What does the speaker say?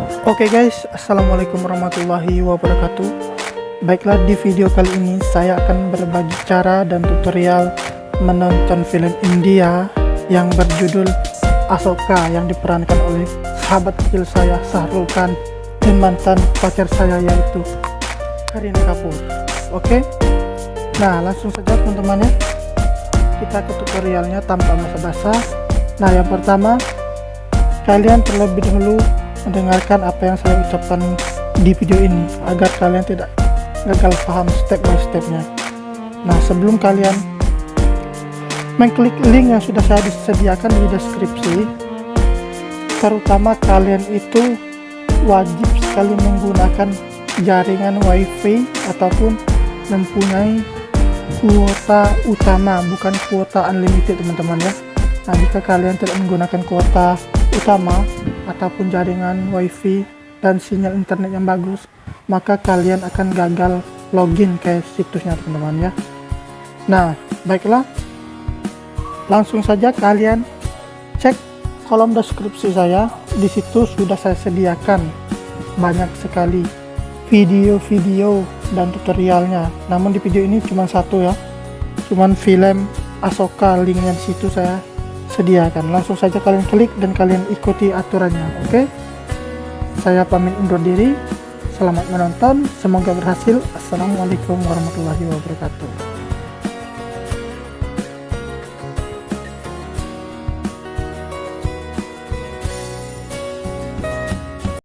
Oke guys, assalamualaikum warahmatullahi wabarakatuh. Baiklah, di video kali ini saya akan berbagi cara dan tutorial menonton film India yang berjudul Asoka yang diperankan oleh sahabat kecil saya Shahrukh Khan dan mantan pacar saya yaitu Kareena Kapoor. Oke, nah langsung saja teman-teman ya, kita ke tutorialnya tanpa basa-basi. Nah yang pertama, kalian terlebih dahulu mendengarkan apa yang saya ucapkan di video ini agar kalian tidak gagal paham step by stepnya. Nah sebelum kalian mengklik link yang sudah saya disediakan di deskripsi, terutama kalian itu wajib sekali menggunakan jaringan wifi ataupun mempunyai kuota utama, bukan kuota unlimited teman-teman ya. Nah jika kalian tidak menggunakan kuota utama ataupun jaringan wifi dan sinyal internet yang bagus, maka kalian akan gagal login ke situsnya teman-teman ya. Nah baiklah, langsung saja kalian cek kolom deskripsi saya. Di situ sudah saya sediakan banyak sekali video-video dan tutorialnya, namun di video ini cuma satu ya, cuman film Asoka, linknya di situ saya sediakan. Langsung saja kalian klik dan kalian ikuti aturannya. Oke, saya pamit undur diri, selamat menonton, semoga berhasil. Assalamualaikum warahmatullahi wabarakatuh.